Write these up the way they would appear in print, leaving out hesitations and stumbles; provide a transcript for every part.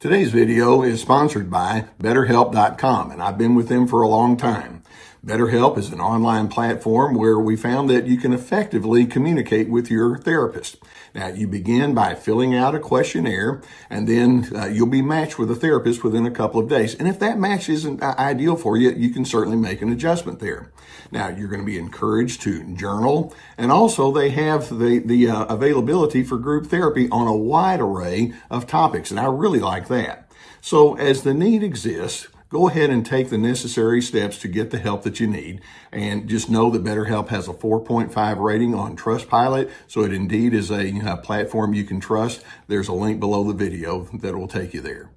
Today's video is sponsored by BetterHelp.com, and I've been with them for a long time. BetterHelp is an online platform where we found that you can effectively communicate with your therapist. Now, you begin by filling out a questionnaire, and then you'll be matched with a therapist within a couple of days. And if that match isn't ideal for you, you can certainly make an adjustment there. Now, you're going to be encouraged to journal, and also they have the availability for group therapy on a wide array of topics, and I really like that. So as the need exists, go ahead and take the necessary steps to get the help that you need. And just know that BetterHelp has a 4.5 rating on Trustpilot, so it indeed is a platform you can trust. There's a link below the video that will take you there.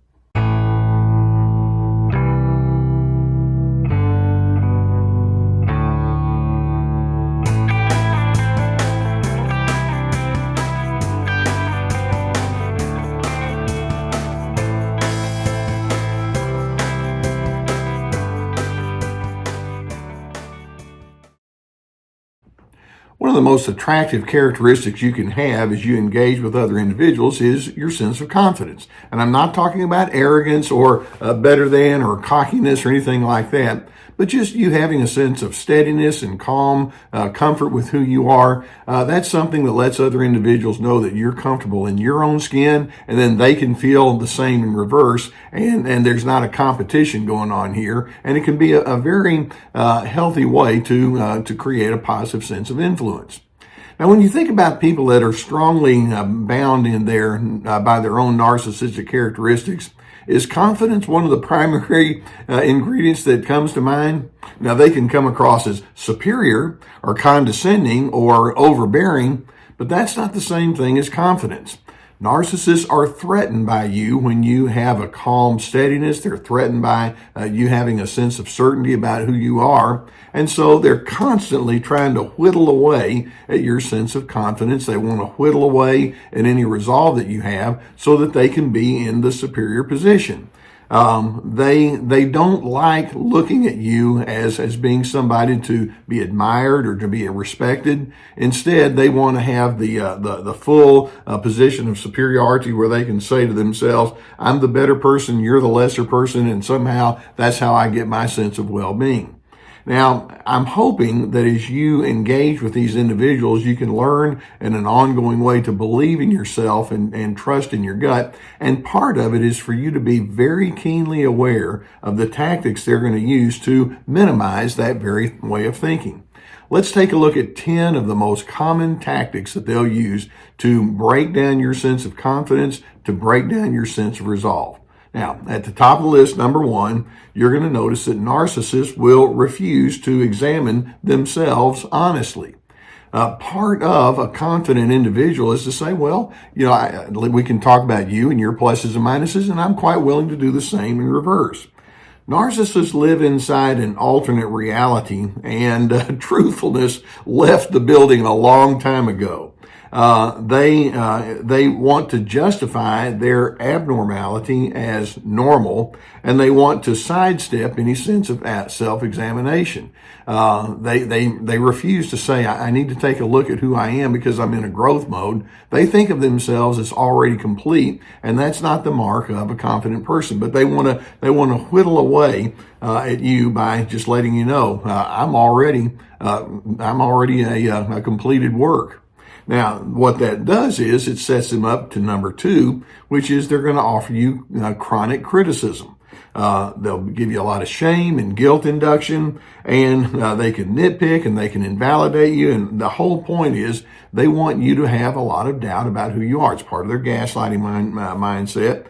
One of the most attractive characteristics you can have as you engage with other individuals is your sense of confidence. And I'm not talking about arrogance or better than or cockiness or anything like that, but just you having a sense of steadiness and calm, comfort with who you are. That's something that lets other individuals know that you're comfortable in your own skin, and then they can feel the same in reverse, and there's not a competition going on here. And it can be a very healthy way to create a positive sense of influence. Now, when you think about people that are strongly bound in by their own narcissistic characteristics, is confidence one of the primary ingredients that comes to mind? Now, they can come across as superior or condescending or overbearing, but that's not the same thing as confidence. Narcissists are threatened by you when you have a calm steadiness. They're threatened by you having a sense of certainty about who you are. And so they're constantly trying to whittle away at your sense of confidence. They want to whittle away at any resolve that you have so that they can be in the superior position. They don't like looking at you as being somebody to be admired or to be respected. Instead, they want to have the full position of superiority where they can say to themselves, I'm the better person, you're the lesser person, and somehow that's how I get my sense of well-being. Now, I'm hoping that as you engage with these individuals, you can learn in an ongoing way to believe in yourself and trust in your gut. And part of it is for you to be very keenly aware of the tactics they're going to use to minimize that very way of thinking. Let's take a look at 10 of the most common tactics that they'll use to break down your sense of confidence, to break down your sense of resolve. Now, at the top of the list, number one, you're going to notice that narcissists will refuse to examine themselves honestly. Part of a confident individual is to say, well, we can talk about you and your pluses and minuses, and I'm quite willing to do the same in reverse. Narcissists live inside an alternate reality, and truthfulness left the building a long time ago. They want to justify their abnormality as normal, and they want to sidestep any sense of self-examination. They refuse to say, I need to take a look at who I am because I'm in a growth mode. They think of themselves as already complete, and that's not the mark of a confident person. But they want to whittle away at you by just letting you know, I'm already a completed work. Now, what that does is it sets them up to number two, which is they're going to offer you chronic criticism. They'll give you a lot of shame and guilt induction, and they can nitpick and they can invalidate you. And the whole point is they want you to have a lot of doubt about who you are. It's part of their gaslighting mindset.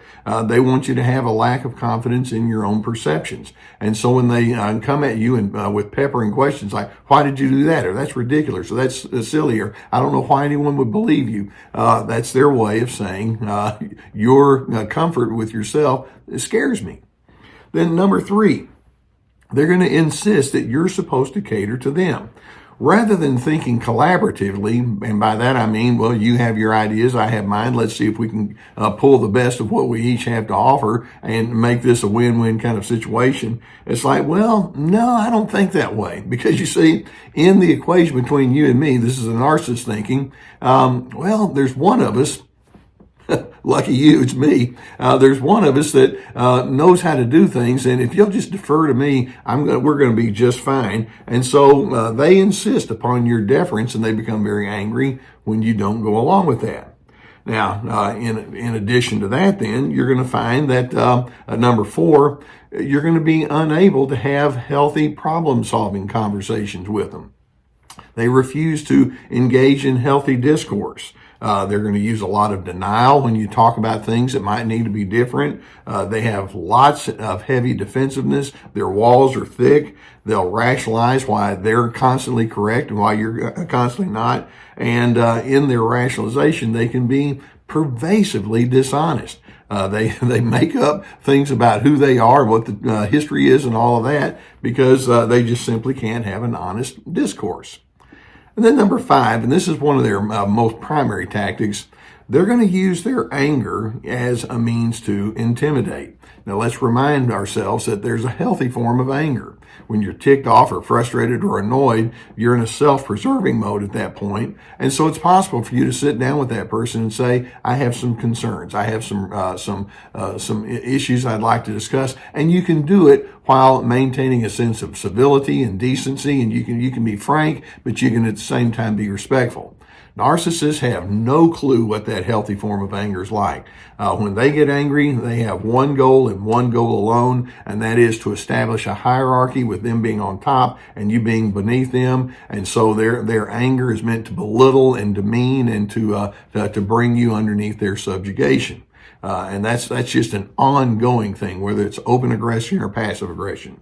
They want you to have a lack of confidence in your own perceptions. And so when they come at you and with peppering questions like, why did you do that? Or that's ridiculous. Or that's silly. Or I don't know why anyone would believe you. That's their way of saying your comfort with yourself scares me. Then number three, they're going to insist that you're supposed to cater to them. Rather than thinking collaboratively, and by that I mean, well, you have your ideas, I have mine, let's see if we can pull the best of what we each have to offer and make this a win-win kind of situation. It's like, well, no, I don't think that way. Because you see, in the equation between you and me, this is a narcissist thinking, well, there's one of us Lucky you, it's me. There's one of us that knows how to do things, and if you'll just defer to me, we're going to be just fine. And so they insist upon your deference, and they become very angry when you don't go along with that. Now, in addition to that, then you're going to find that number 4, you're going to be unable to have healthy problem-solving conversations with them. They refuse to engage in healthy discourse. They're going to use a lot of denial when you talk about things that might need to be different. They have lots of heavy defensiveness. Their walls are thick. They'll rationalize why they're constantly correct and why you're constantly not. And in their rationalization, they can be pervasively dishonest. They make up things about who they are, what the history is, and all of that because they just simply can't have an honest discourse. And then number 5, and this is one of their most primary tactics, they're going to use their anger as a means to intimidate. Now let's remind ourselves that there's a healthy form of anger. When you're ticked off or frustrated or annoyed, you're in a self-preserving mode at that point. And so it's possible for you to sit down with that person and say, I have some concerns. I have some issues I'd like to discuss. And you can do it while maintaining a sense of civility and decency. And you can be frank, but you can at the same time be respectful. Narcissists have no clue what that healthy form of anger is like. When they get angry, they have one goal and one goal alone, and that is to establish a hierarchy with them being on top and you being beneath them. And so their anger is meant to belittle and demean and to bring you underneath their subjugation. And that's just an ongoing thing, whether it's open aggression or passive aggression.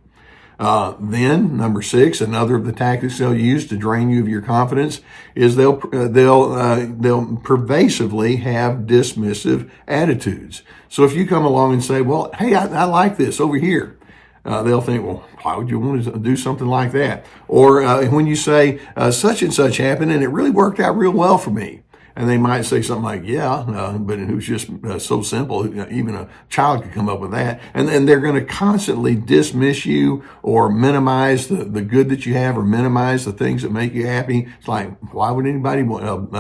Then number 6, another of the tactics they'll use to drain you of your confidence is they'll pervasively have dismissive attitudes. So if you come along and say, well, hey, I like this over here. They'll think, well, why would you want to do something like that? Or when you say such and such happened and it really worked out real well for me. And they might say something like, yeah, but it was just so simple. Even a child could come up with that. And then they're going to constantly dismiss you or minimize the good that you have or minimize the things that make you happy. It's like, why would anybody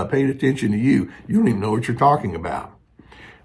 pay attention to you? You don't even know what you're talking about.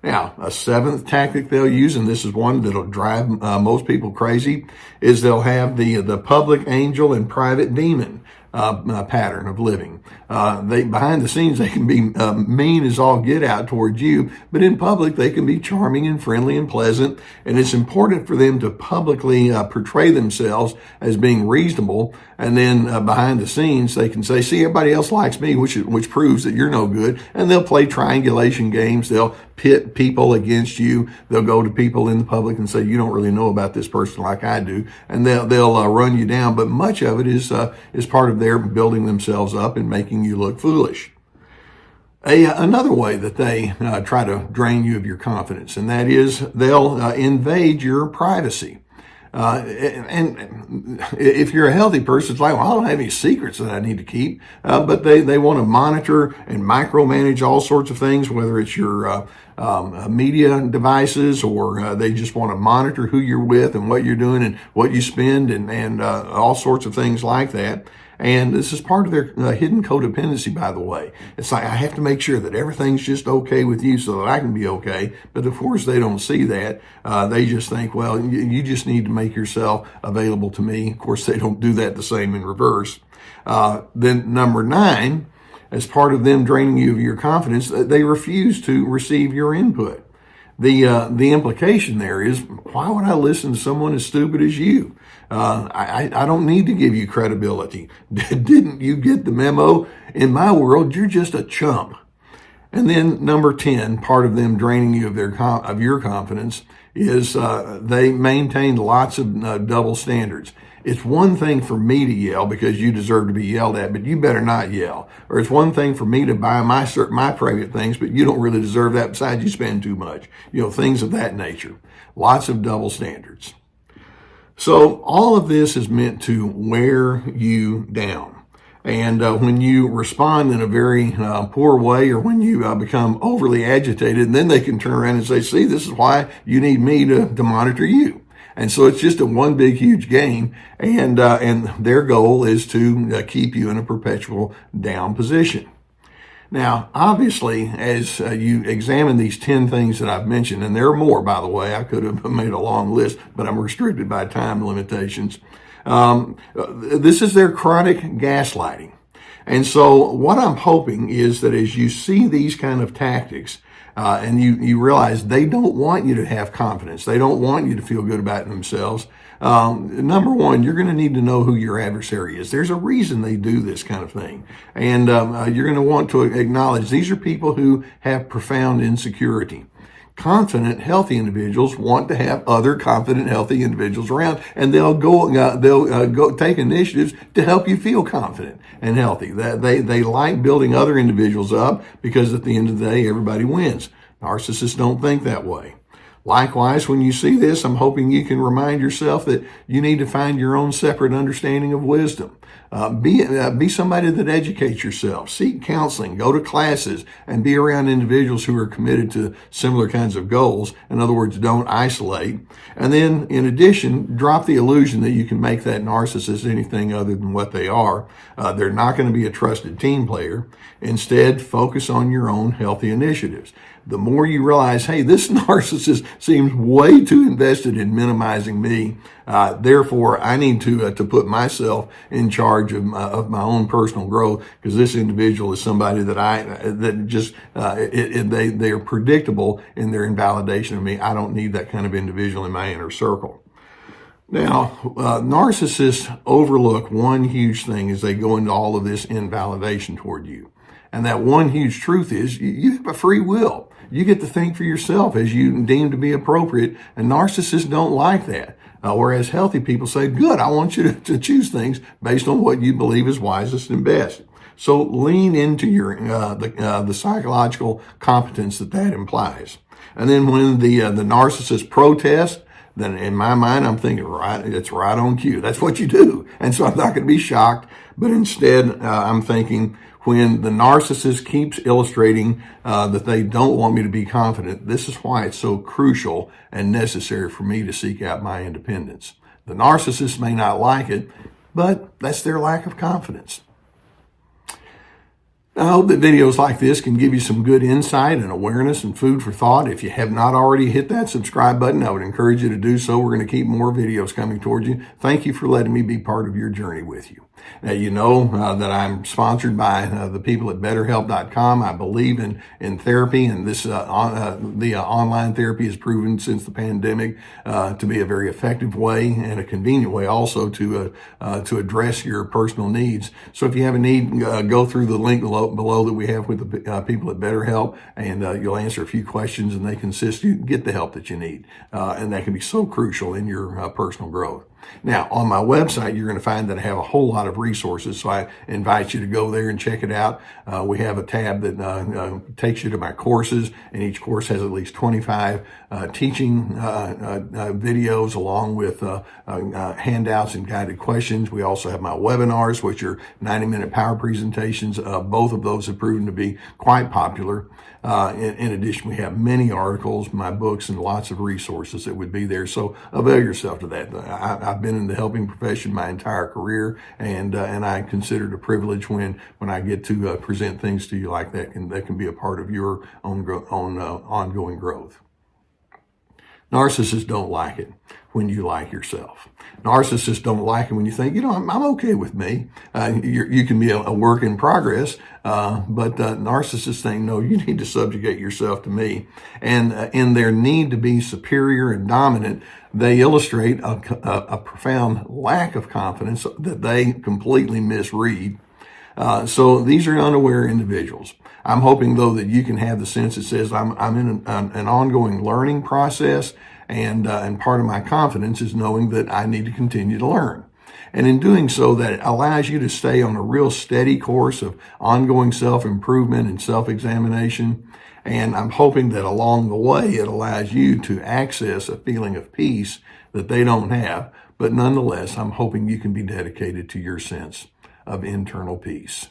Now, a 7th tactic they'll use, and this is one that'll drive most people crazy, is they'll have the public angel and private demon pattern of living. Behind the scenes, they can be mean as all get out towards you, but in public, they can be charming and friendly and pleasant. And it's important for them to publicly portray themselves as being reasonable. And then behind the scenes, they can say, see, everybody else likes me, which proves that you're no good. And they'll play triangulation games. They'll pit people against you. They'll go to people in the public and say, you don't really know about this person like I do. And they'll run you down. But much of it is part of their building themselves up and making you look foolish. Another way that they try to drain you of your confidence, and that is they'll invade your privacy. And if you're a healthy person, it's like, well, I don't have any secrets that I need to keep. But they want to monitor and micromanage all sorts of things, whether it's your media devices or they just want to monitor who you're with and what you're doing and what you spend and all sorts of things like that. And this is part of their hidden codependency, by the way. It's like, I have to make sure that everything's just okay with you so that I can be okay. But of course, they don't see that. They just think, well, you just need to make yourself available to me. Of course, they don't do that the same in reverse. Then number 9, as part of them draining you of your confidence, they refuse to receive your input. The implication there is, why would I listen to someone as stupid as you? I don't need to give you credibility. Didn't you get the memo? In my world, you're just a chump. And then number 10, part of them draining you of your confidence is they maintain lots of double standards. It's one thing for me to yell because you deserve to be yelled at, but you better not yell. Or it's one thing for me to buy my private things, but you don't really deserve that. Besides, you spend too much. Things of that nature. Lots of double standards. So all of this is meant to wear you down. And when you respond in a very poor way or when you become overly agitated, then they can turn around and say, see, this is why you need me to monitor you. And so it's just a one big, huge game. And their goal is to keep you in a perpetual down position. Now, obviously, as you examine these 10 things that I've mentioned, and there are more, by the way, I could have made a long list, but I'm restricted by time limitations. This is their chronic gaslighting. And so what I'm hoping is that as you see these kind of tactics, and you realize they don't want you to have confidence, they don't want you to feel good about themselves, number one, you're going to need to know who your adversary is. There's a reason they do this kind of thing. And you're going to want to acknowledge these are people who have profound insecurity. Confident, healthy individuals want to have other confident, healthy individuals around, and they'll go take initiatives to help you feel confident and healthy. They like building other individuals up because at the end of the day, everybody wins. Narcissists don't think that way. Likewise, when you see this, I'm hoping you can remind yourself that you need to find your own separate understanding of wisdom. Be somebody that educates yourself. Seek counseling, go to classes, and be around individuals who are committed to similar kinds of goals. In other words, don't isolate. And then, in addition, drop the illusion that you can make that narcissist anything other than what they are. They're not going to be a trusted team player. Instead, focus on your own healthy initiatives. The more you realize, hey, this narcissist seems way too invested in minimizing me. Therefore, I need to put myself in charge of my own personal growth, because this individual is somebody that they are predictable in their invalidation of me. I don't need that kind of individual in my inner circle. Now, narcissists overlook one huge thing as they go into all of this invalidation toward you. And that one huge truth is you have a free will. You get to think for yourself as you deem to be appropriate. And narcissists don't like that. Whereas healthy people say, good, I want you to choose things based on what you believe is wisest and best. So lean into your the psychological competence that implies. And then when the narcissist protests, then in my mind, I'm thinking, right, it's right on cue. That's what you do. And so I'm not going to be shocked, but instead I'm thinking, when the narcissist keeps illustrating that they don't want me to be confident, this is why it's so crucial and necessary for me to seek out my independence. The narcissist may not like it, but that's their lack of confidence. I hope that videos like this can give you some good insight and awareness and food for thought. If you have not already hit that subscribe button, I would encourage you to do so. We're going to keep more videos coming towards you. Thank you for letting me be part of your journey with you. Now, you know that I'm sponsored by the people at BetterHelp.com. I believe in therapy, and this online therapy has proven since the pandemic to be a very effective way and a convenient way also to address your personal needs. So if you have a need, go through the link below that we have with the people at BetterHelp, and you'll answer a few questions, and they can assist you get the help that you need. And that can be so crucial in your personal growth. Now, on my website, you're going to find that I have a whole lot of resources, so I invite you to go there and check it out. We have a tab that takes you to my courses, and each course has at least 25 teaching videos along with handouts and guided questions. We also have my webinars, which are 90-minute power presentations. Both of those have proven to be quite popular. In addition, we have many articles, my books, and lots of resources that would be there. So avail yourself to that. I've been in the helping profession my entire career, and I consider it a privilege when I get to present things to you like that, and that can be a part of your own ongoing growth. Narcissists don't like it when you like yourself. Narcissists don't like it when you think, I'm okay with me. You can be a work in progress, but narcissists think, no, you need to subjugate yourself to me. And in their need to be superior and dominant, they illustrate a profound lack of confidence that they completely misread. So these are unaware individuals. I'm hoping, though, that you can have the sense that says I'm in an ongoing learning process, and part of my confidence is knowing that I need to continue to learn. And in doing so, that allows you to stay on a real steady course of ongoing self-improvement and self-examination. And I'm hoping that along the way, it allows you to access a feeling of peace that they don't have. But nonetheless, I'm hoping you can be dedicated to your sense of internal peace.